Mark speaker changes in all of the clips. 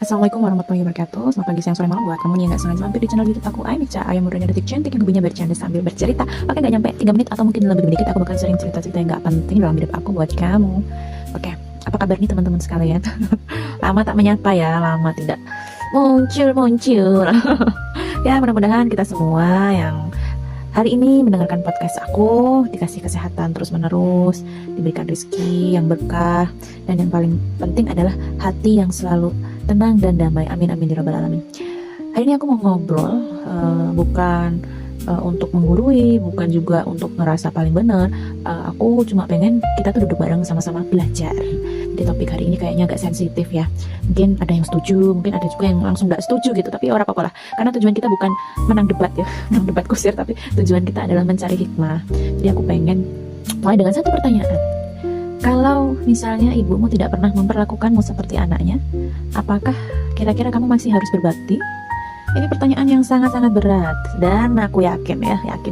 Speaker 1: Assalamualaikum warahmatullahi wabarakatuh. Selamat pagi, siang, sore, malam buat kamu yang nggak sengaja mampir di channel YouTube aku, Ainica, ayam mudanya detik cantik yang hobinya bercanda sambil bercerita. Oke, nggak nyampe 3 menit atau mungkin lebih dikit, aku bakal sering cerita-cerita yang nggak penting dalam hidup aku buat kamu. Oke, apa kabar nih teman-teman sekalian? Lama tak menyapa ya, lama tidak muncul. Ya, mudah-mudahan kita semua yang hari ini mendengarkan podcast aku dikasih kesehatan terus-menerus, diberikan rezeki yang berkah, dan yang paling penting adalah hati yang selalu tenang dan damai. Amin amin ya rabbal alamin. Hari ini aku mau ngobrol, bukan untuk menggurui, bukan juga untuk ngerasa paling benar. Aku cuma pengen kita tuh duduk bareng sama-sama belajar. Jadi topik hari ini kayaknya agak sensitif ya. Mungkin ada yang setuju, mungkin ada juga yang langsung nggak setuju gitu. Tapi orang apa-apa lah. Karena tujuan kita bukan menang debat ya, menang debat kusir, tapi tujuan kita adalah mencari hikmah. Jadi aku pengen mulai dengan satu pertanyaan. Kalau misalnya ibumu tidak pernah memperlakukanmu seperti anaknya, apakah kira-kira kamu masih harus berbakti? Ini pertanyaan yang sangat-sangat berat, dan aku yakin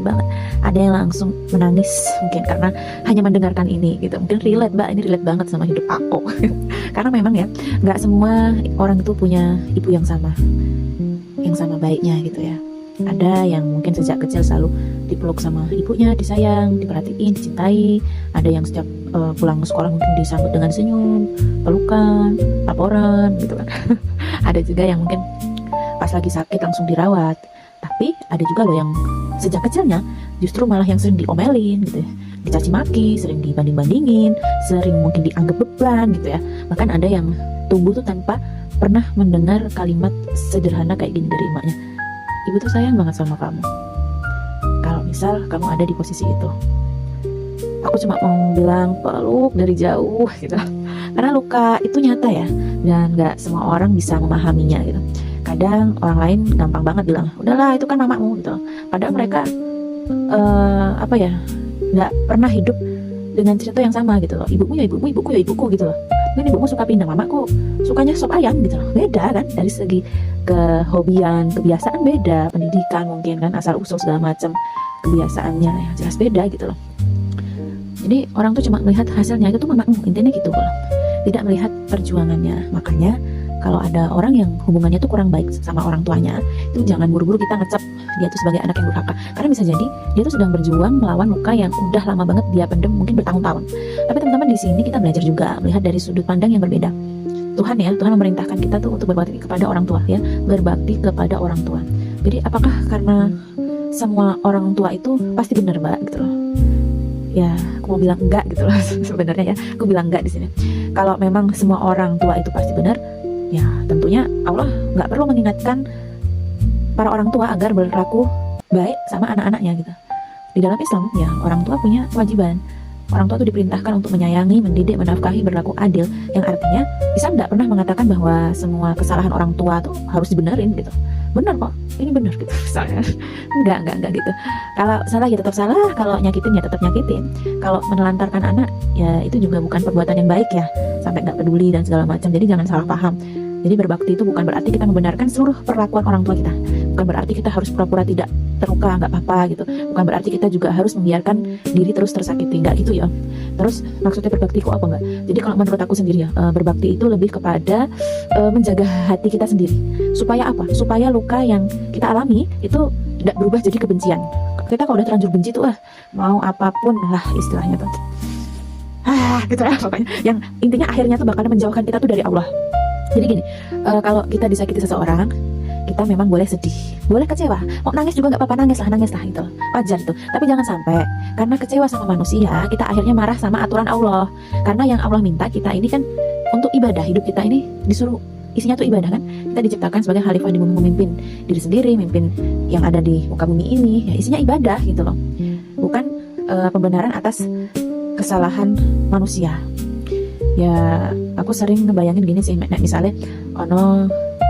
Speaker 1: banget ada yang langsung menangis mungkin karena hanya mendengarkan ini gitu. Mungkin relate, Mbak, ini relate banget sama hidup aku. Karena memang ya, nggak semua orang itu punya ibu yang sama baiknya gitu ya. Ada yang mungkin sejak kecil selalu dipeluk sama ibunya, disayang, diperhatiin, dicintai. Ada yang setiap pulang sekolah mungkin disambut dengan senyum, pelukan, laporan gitu kan. Ada juga yang mungkin pas lagi sakit langsung dirawat. Tapi ada juga loh yang sejak kecilnya justru malah yang sering diomelin gitu ya, dicaci maki, sering dibanding-bandingin, sering mungkin dianggap beban gitu ya. Bahkan ada yang tumbuh tuh tanpa pernah mendengar kalimat sederhana kayak gini dari emaknya, ibu tuh sayang banget sama kamu. Kalau misal kamu ada di posisi itu, aku cuma mau bilang peluk dari jauh gitu. Karena luka itu nyata ya, dan gak semua orang bisa memahaminya gitu. Kadang orang lain gampang banget bilang, udahlah itu kan mamamu gitu. Padahal mereka gak pernah hidup dengan cerita yang sama gitu loh. Ibumu ya ibumu, ibuku ya ibuku gitu loh. Mungkin ibumu suka pindang, mamaku sukanya sop ayam gitu loh. Beda kan, dari segi kehobian, kebiasaan beda, pendidikan mungkin kan, asal usul segala macam kebiasaannya ya jelas beda gitu loh. Jadi orang tuh cuma melihat hasilnya, itu tuh mamamu, intinya gitu loh. Tidak melihat perjuangannya. Makanya kalau ada orang yang hubungannya tuh kurang baik sama orang tuanya, itu jangan buru-buru kita ngecap dia tuh sebagai anak yang durhaka. Karena bisa jadi dia tuh sedang berjuang melawan luka yang udah lama banget dia pendem, mungkin bertahun-tahun. Tapi teman-teman, di sini kita belajar juga melihat dari sudut pandang yang berbeda. Tuhan memerintahkan kita tuh untuk berbakti kepada orang tua ya, berbakti kepada orang tua. Jadi apakah karena semua orang tua itu pasti benar, Mbak, gitu loh? Ya, aku mau bilang enggak gitu loh. Sebenarnya ya, aku bilang enggak di sini. Kalau memang semua orang tua itu pasti benar, ya tentunya Allah nggak perlu mengingatkan para orang tua agar berlaku baik sama anak-anaknya gitu. Di dalam Islam ya, orang tua punya kewajiban. Orang tua itu diperintahkan untuk menyayangi, mendidik, menafkahi, berlaku adil. Yang artinya Islam tidak pernah mengatakan bahwa semua kesalahan orang tua tuh harus dibenerin gitu. Benar kok, ini benar gitu misalnya. Enggak gitu. Kalau salah ya tetap salah, kalau nyakitin ya tetap nyakitin. Kalau menelantarkan anak ya itu juga bukan perbuatan yang baik ya, sampai nggak peduli dan segala macam. Jadi jangan salah paham. Jadi berbakti itu bukan berarti kita membenarkan seluruh perlakuan orang tua kita. Bukan berarti kita harus pura-pura tidak terluka, nggak apa-apa gitu. Bukan berarti kita juga harus membiarkan diri terus tersakiti, nggak gitu ya. Terus maksudnya berbakti kok apa enggak? Jadi kalau menurut aku sendiri ya, berbakti itu lebih kepada menjaga hati kita sendiri. Supaya apa? Supaya luka yang kita alami itu tidak berubah jadi kebencian. Kita kalau udah terlanjur benci tuh mau apapun lah istilahnya tuh. Gitu lah pokoknya. Yang intinya akhirnya tuh bakal menjauhkan kita tuh dari Allah. Jadi gini, kalau kita disakiti seseorang, kita memang boleh sedih, boleh kecewa, mau nangis juga nggak apa-apa, nangis lah gitu, wajar itu. Tapi jangan sampai karena kecewa sama manusia, kita akhirnya marah sama aturan Allah. Karena yang Allah minta kita ini kan untuk ibadah, hidup kita ini disuruh isinya tuh ibadah kan. Kita diciptakan sebagai khalifah di bumi, memimpin diri sendiri, memimpin yang ada di muka bumi ini, ya isinya ibadah gitu loh. Bukan pembenaran atas kesalahan manusia. Ya aku sering ngebayangin gini sih, misalnya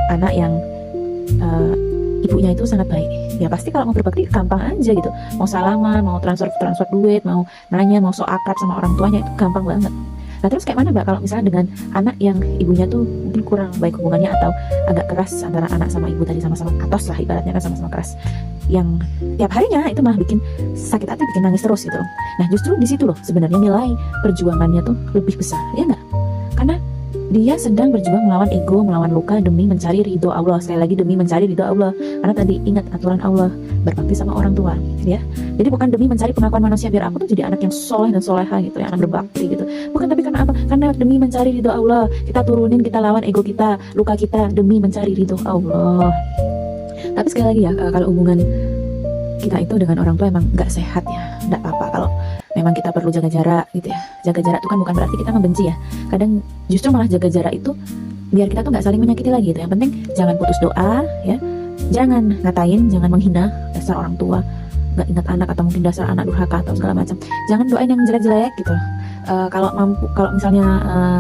Speaker 1: anak yang ibunya itu sangat baik, ya pasti kalau mau berbakti gampang aja gitu. Mau salaman, mau transfer duit, mau nanya, mau sok akrab sama orang tuanya, itu gampang banget. Nah terus kayak mana Mbak kalau misalnya dengan anak yang ibunya tuh mungkin kurang baik hubungannya, atau agak keras antara anak sama ibu tadi, sama-sama atos lah ibaratnya kan, sama-sama keras, yang tiap harinya itu malah bikin sakit hati, bikin nangis terus gitu. Nah justru di situ loh sebenarnya nilai perjuangannya tuh lebih besar, ya nggak? Karena dia sedang berjuang melawan ego, melawan luka demi mencari ridho Allah. Sekali lagi, demi mencari ridho Allah. Karena tadi ingat aturan Allah, berbakti sama orang tua, ya. Jadi bukan demi mencari pengakuan manusia biar aku tuh jadi anak yang soleh dan soleha gitu, yang anak berbakti gitu. Bukan, tapi karena apa? Karena demi mencari ridho Allah. Kita turunin, kita lawan ego kita, luka kita demi mencari ridho Allah. Tapi sekali lagi ya, kalau hubungan kita itu dengan orang tua emang nggak sehat ya, nggak apa-apa kalau memang kita perlu jaga jarak gitu ya. Jaga jarak itu kan bukan berarti kita membenci ya. Kadang justru malah jaga jarak itu biar kita tuh nggak saling menyakiti lagi gitu. Yang penting jangan putus doa ya, jangan ngatain, jangan menghina dasar orang tua, nggak ingat anak atau mungkin dasar anak durhaka atau segala macam. Jangan doain yang jelek-jelek gitu. Kalau misalnya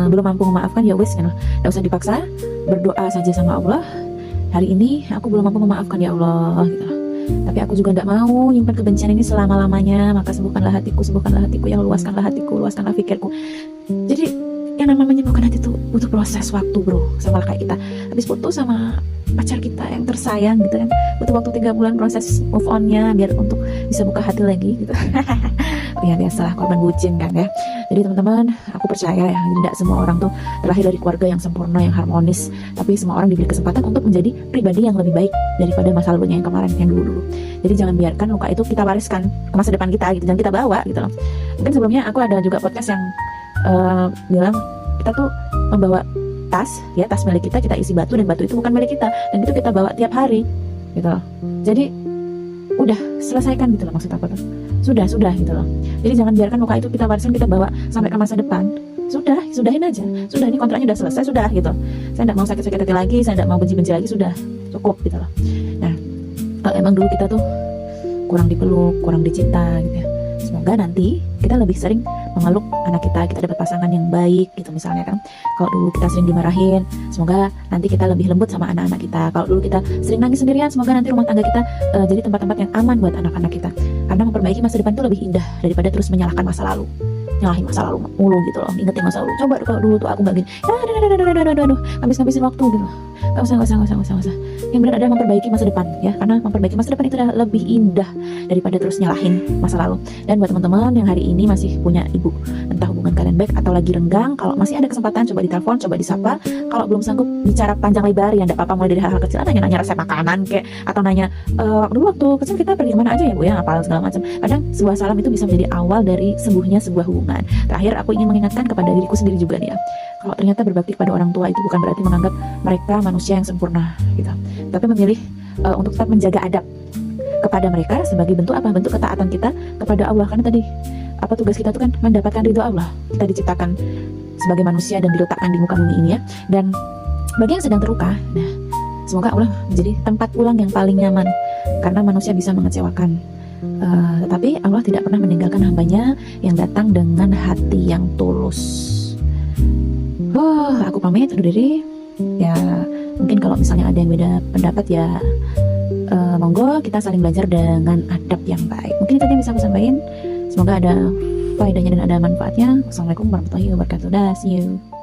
Speaker 1: belum mampu memaafkan ya wes gitu, nggak usah dipaksa, berdoa saja sama Allah. Hari ini aku belum mampu memaafkan ya Allah gitu. Tapi aku juga tidak mau nyimpan kebencian ini selama-lamanya. Maka sembuhkanlah hatiku, ya Allah, luaskanlah hatiku, luaskanlah pikirku. Jadi yang namanya menyembuhkan hati itu butuh proses waktu bro. Sama kayak kita habis putus sama pacar kita yang tersayang gitu kan, butuh waktu 3 bulan proses move on-nya biar untuk bisa buka hati lagi gitu. Ya biasalah, korban bucin kan ya. Jadi teman-teman, aku percaya ya, tidak semua orang tuh terlahir dari keluarga yang sempurna, yang harmonis. Tapi semua orang diberi kesempatan untuk menjadi pribadi yang lebih baik daripada masa lalunya yang kemarin, yang dulu-dulu. Jadi jangan biarkan luka itu kita wariskan ke masa depan kita gitu, jangan kita bawa gitu loh. Mungkin sebelumnya aku ada juga podcast yang bilang kita tuh membawa tas ya, tas milik kita, kita isi batu dan batu itu bukan milik kita, dan itu kita bawa tiap hari gitu loh. Jadi udah selesaikan gitu loh, maksud aku tuh sudah gitu loh. Jadi jangan biarkan luka itu kita warisin, kita bawa sampai ke masa depan. Sudahin aja, sudah, ini kontraknya udah selesai, sudah gitu. Saya tidak mau sakit-sakit hati lagi, saya tidak mau benci-benci lagi, sudah cukup gitu loh. Nah, kalau emang dulu kita tuh kurang dipeluk, kurang dicinta gitu ya, semoga nanti kita lebih sering memeluk anak kita dapat pasangan yang baik gitu misalnya kan. Kalau dulu kita sering dimarahin, semoga nanti kita lebih lembut sama anak-anak kita. Kalau dulu kita sering nangis sendirian, semoga nanti rumah tangga kita jadi tempat-tempat yang aman buat anak-anak kita. Karena memperbaiki masa depan itu lebih indah daripada terus menyalahkan masa lalu. Nyalahin masa lalu mulu gitu loh, ingetin masa lalu. Coba kalau dulu tuh aku nggak gini, aduh, ngabisin waktu gitu. Gak usah. Yang benar adalah memperbaiki masa depan ya, karena memperbaiki masa depan itu adalah lebih indah daripada terus nyalahin masa lalu. Dan buat teman-teman yang hari ini masih punya ibu, entah hubungan kalian baik atau lagi renggang, kalau masih ada kesempatan coba ditelepon, coba disapa. Kalau belum sanggup bicara panjang lebar ya enggak apa-apa, mulai dari hal-hal kecil, nanya resep makanan kayak, atau nanya dulu waktu kecil kita pergi kemana aja ya bu ya, apalah segala macam. Kadang sebuah salam itu bisa menjadi awal dari sembuhnya sebuah hubungan. Terakhir aku ingin mengingatkan kepada diriku sendiri juga nih ya, kalau ternyata berbakti kepada orang tua itu bukan berarti menganggap mereka manusia yang sempurna gitu, tapi memilih untuk tetap menjaga adab kepada mereka sebagai bentuk apa? Bentuk ketaatan kita kepada Allah. Karena tadi apa tugas kita itu kan mendapatkan ridho Allah. Kita diciptakan sebagai manusia dan diletakkan di muka bumi ini ya. Dan bagi yang sedang terluka, nah semoga Allah menjadi tempat pulang yang paling nyaman, karena manusia bisa mengecewakan. Tetapi Allah tidak pernah meninggalkan hambanya yang datang dengan hati yang tulus. Aku pamit undur diri. Ya mungkin kalau misalnya ada yang beda pendapat ya monggo kita saling belajar dengan adab yang baik. Mungkin itu yang bisa aku sampaikan. Semoga ada faedahnya dan ada manfaatnya. Wassalamualaikum warahmatullahi wabarakatuh. See you.